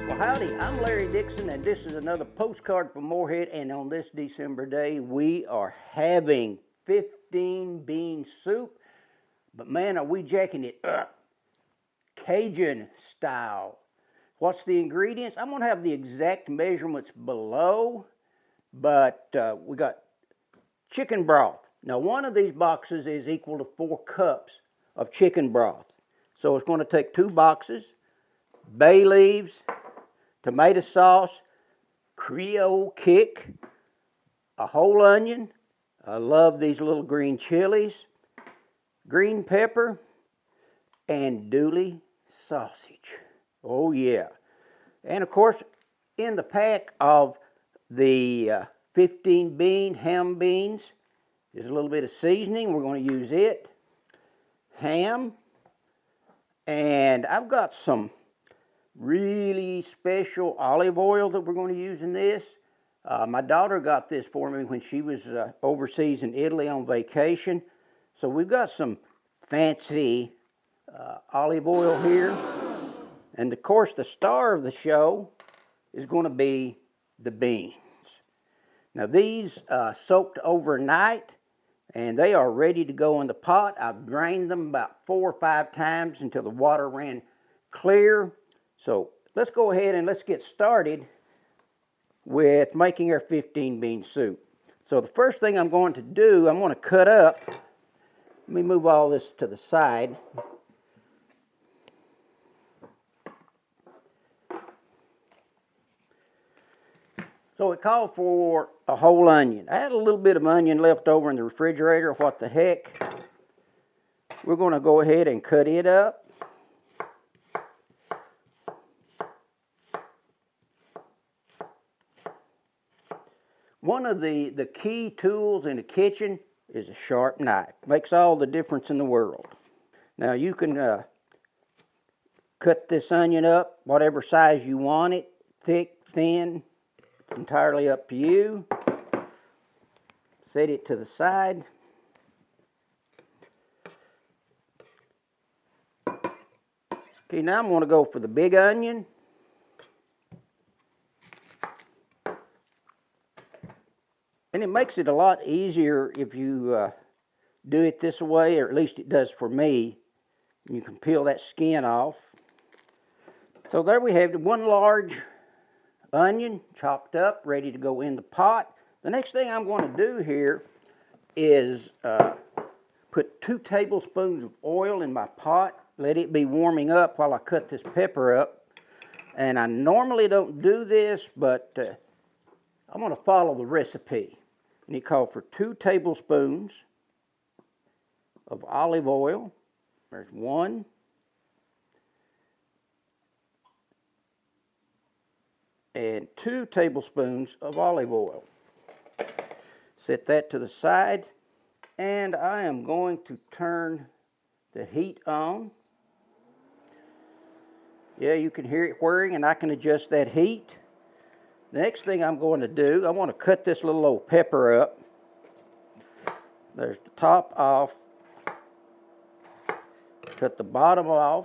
Well, howdy, I'm Larry Dixon, and this is another postcard from Morehead. And on this December day, we are having 15 bean soup. But man, are we jacking it up. Cajun style. What's the ingredients? I'm going to have the exact measurements below, but we got chicken broth. Now, one of these boxes is equal to 4 cups of chicken broth. So it's going to take 2 boxes, bay leaves, tomato sauce, Creole Kick, a whole onion. I love these little green chilies, green pepper, andouille sausage. Oh yeah. And of course, in the pack of the 15 bean ham beans is a little bit of seasoning. We're going to use it. Ham. And I've got some really special olive oil that we're going to use in this. My daughter got this for me when she was overseas in Italy on vacation. So we've got some fancy olive oil here. And of course, the star of the show is going to be the beans. Now these soaked overnight, and they are ready to go in the pot. I've drained them about 4 or 5 times until the water ran clear. So let's go ahead and let's get started with making our 15 bean soup. So the first thing I'm going to do, I'm going to cut up. Let me move all this to the side. So it called for a whole onion. I had a little bit of onion left over in the refrigerator. What the heck? We're going to go ahead and cut it up. One of the key tools in the kitchen is a sharp knife. Makes all the difference in the world. Now you can cut this onion up whatever size you want it, thick, thin, it's entirely up to you. Set it to the side. Okay, now I'm going to go for the big onion. And it makes it a lot easier if you do it this way, or at least it does for me. You can peel that skin off. So there we have it, 1 large onion chopped up, ready to go in the pot. The next thing I'm going to do here is put 2 tablespoons of oil in my pot. Let it be warming up while I cut this pepper up. And I normally don't do this, but I'm going to follow the recipe. And it called for 2 tablespoons of olive oil. There's 1. And 2 tablespoons of olive oil. Set that to the side. And I am going to turn the heat on. Yeah, you can hear it whirring, and I can adjust that heat. The next thing I'm going to do, I want to cut this little old pepper up. There's the top off. Cut the bottom off.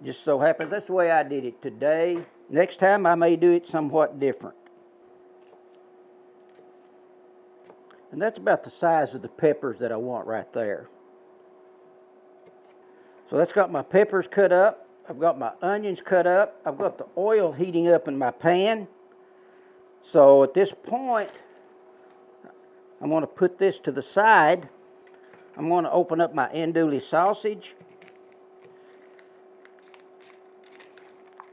Just so happens that's the way I did it today. Next time I may do it somewhat different. And that's about the size of the peppers that I want right there. So that's got my peppers cut up. I've got my onions cut up. I've got the oil heating up in my pan. So at this point, I'm going to put this to the side. I'm going to open up my andouille sausage.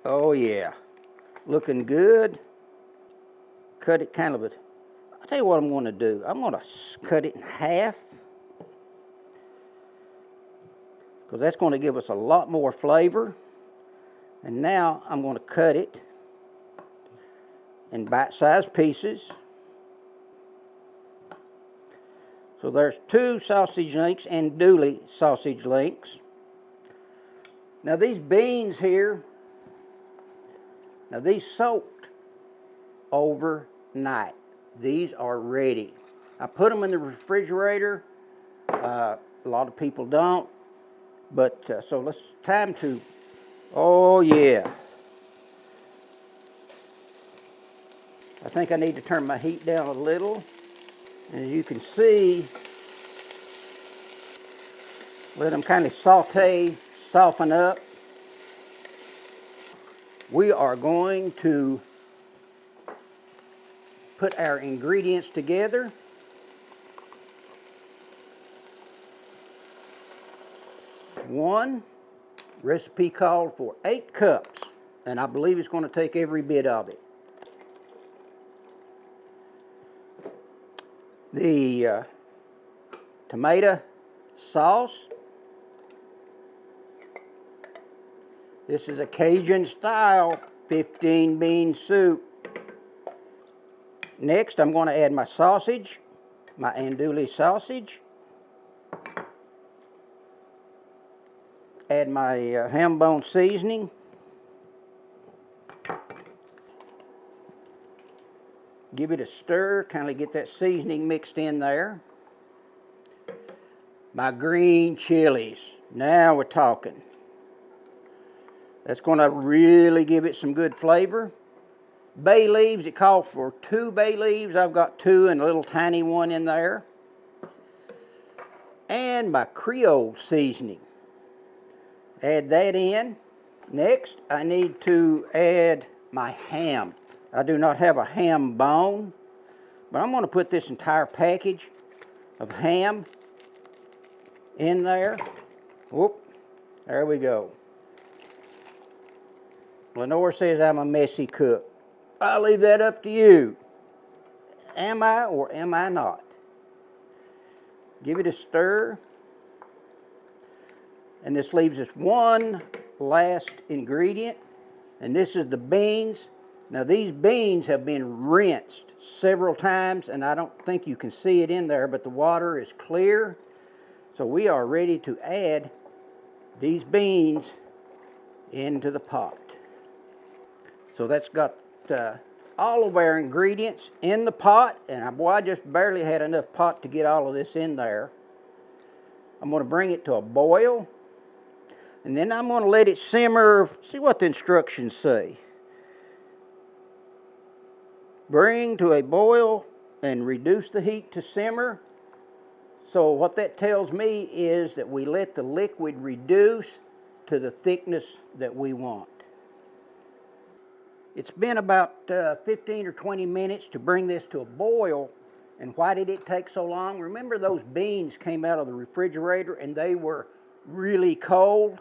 Oh yeah, looking good. Cut it kind of a, I'll tell you what I'm going to do. I'm going to cut it in half, because that's going to give us a lot more flavor. And now I'm going to cut it in bite-sized pieces. So there's 2 sausage links, andouille sausage links. Now these beans here, now these soaked overnight. These are ready. I put them in the refrigerator. A lot of people don't. But so let's time to, oh yeah. I think I need to turn my heat down a little. And as you can see, let them kind of saute, soften up. We are going to put our ingredients together. One recipe called for 8 cups, and I believe it's going to take every bit of it. The tomato sauce. This is a Cajun style 15 bean soup. Next, I'm going to add my sausage, my andouille sausage. Add my ham bone seasoning. Give it a stir, kind of get that seasoning mixed in there. My green chilies. Now we're talking. That's going to really give it some good flavor. Bay leaves, it called for 2 bay leaves. I've got 2 and a little tiny one in there. And my Creole seasoning. Add that in. Next, I need to add my ham. I do not have a ham bone, but I'm going to put this entire package of ham in there. Whoop, there we go. Lenore says I'm a messy cook. I'll leave that up to you. Am I or am I not? Give it a stir. And this leaves us one last ingredient, and this is the beans. Now these beans have been rinsed several times, and I don't think you can see it in there, but the water is clear. So we are ready to add these beans into the pot. So that's got all of our ingredients in the pot, and boy, I just barely had enough pot to get all of this in there. I'm going to bring it to a boil, and then I'm going to let it simmer. See what the instructions say. Bring to a boil and reduce the heat to simmer. So what that tells me is that we let the liquid reduce to the thickness that we want. It's been about 15 or 20 minutes to bring this to a boil. And why did it take so long? Remember, those beans came out of the refrigerator and they were really cold?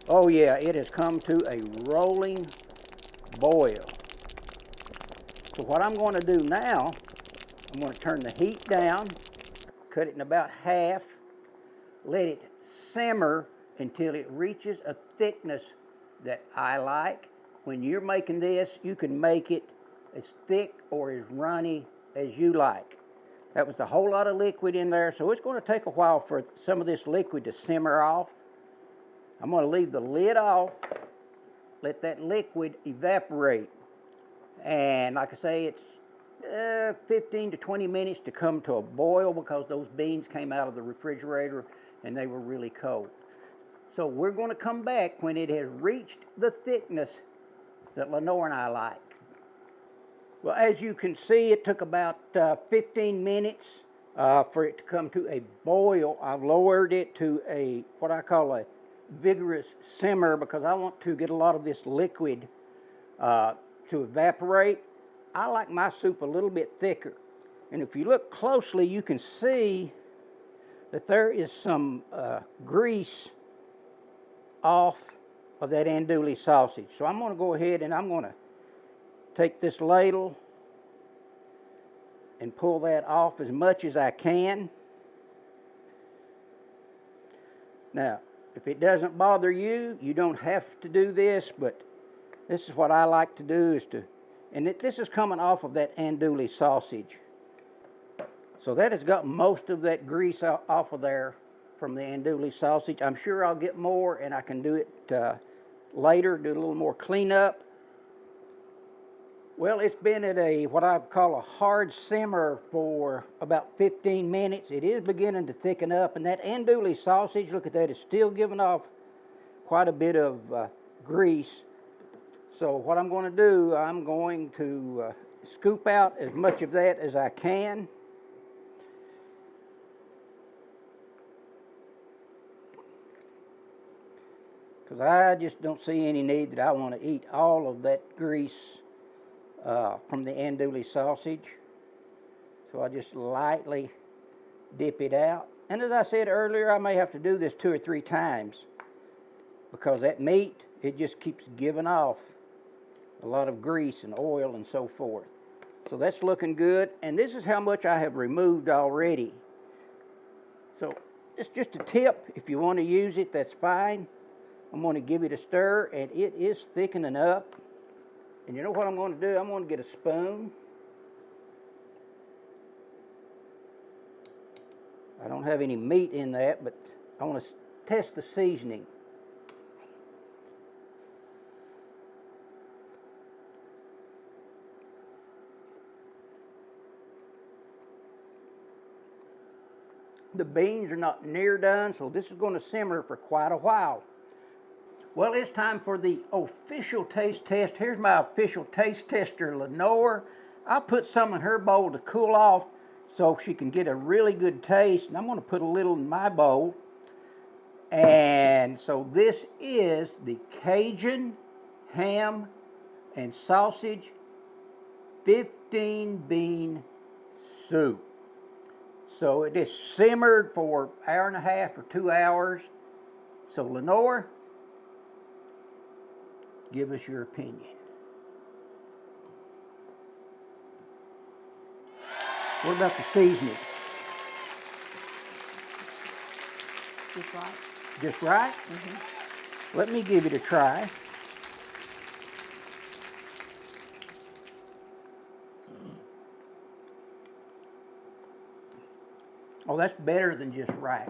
Oh yeah, it has come to a rolling boil. So what I'm going to do now, I'm going to turn the heat down, cut it in about half, let it simmer until it reaches a thickness that I like. When you're making this, you can make it as thick or as runny as you like. That was a whole lot of liquid in there, so it's going to take a while for some of this liquid to simmer off. I'm going to leave the lid off, let that liquid evaporate. And like I say, it's 15 to 20 minutes to come to a boil because those beans came out of the refrigerator and they were really cold. So we're going to come back when it has reached the thickness that Lenore and I like. Well, as you can see, it took about 15 minutes for it to come to a boil. I've lowered it to a what I call a vigorous simmer because I want to get a lot of this liquid to evaporate. I like my soup a little bit thicker. And if you look closely, you can see that there is some grease off of that andouille sausage. So I'm going to go ahead and I'm going to take this ladle and pull that off as much as I can. Now, if it doesn't bother you, you don't have to do this, but this is what I like to do is to, and this is coming off of that andouille sausage. So that has got most of that grease off of there from the andouille sausage. I'm sure I'll get more and I can do it later, do a little more cleanup. Well, it's been at a what I call a hard simmer for about 15 minutes. It is beginning to thicken up, and that andouille sausage, look at that, is still giving off quite a bit of grease. So what I'm going to do, I'm going to scoop out as much of that as I can. Because I just don't see any need that I want to eat all of that grease from the andouille sausage. So I just lightly dip it out. And as I said earlier, I may have to do this 2 or 3 times because that meat, it just keeps giving off a lot of grease and oil and so forth. So that's looking good. And this is how much I have removed already. So it's just a tip. If you want to use it, that's fine. I'm going to give it a stir, and it is thickening up. And you know what I'm going to do? I'm going to get a spoon. I don't have any meat in that, but I want to test the seasoning. The beans are not near done, so this is going to simmer for quite a while. Well, it's time for the official taste test. Here's my official taste tester, Lenore. I put some in her bowl to cool off so she can get a really good taste. And I'm going to put a little in my bowl. And so this is the Cajun ham and sausage 15-bean soup. So it is simmered for an hour and a half or 2 hours. So Lenore, give us your opinion. What about the seasoning? Just right. Just right? Mm-hmm. Let me give it a try. Oh, that's better than just right.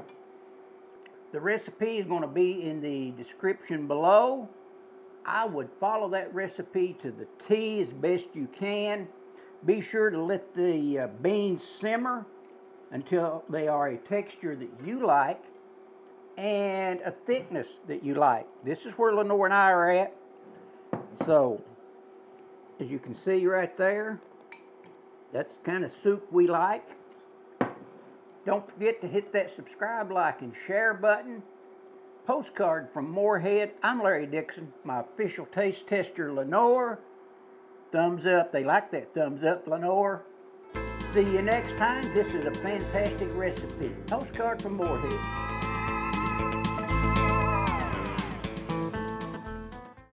The recipe is going to be in the description below. I would follow that recipe to the T as best you can. Be sure to let the beans simmer until they are a texture that you like and a thickness that you like. This is where Lenore and I are at. So, as you can see right there, that's the kind of soup we like. Don't forget to hit that subscribe, like, and share button. Postcard from Morehead. I'm Larry Dixon, my official taste tester, Lenore. Thumbs up. They like that thumbs up, Lenore. See you next time. This is a fantastic recipe. Postcard from Morehead.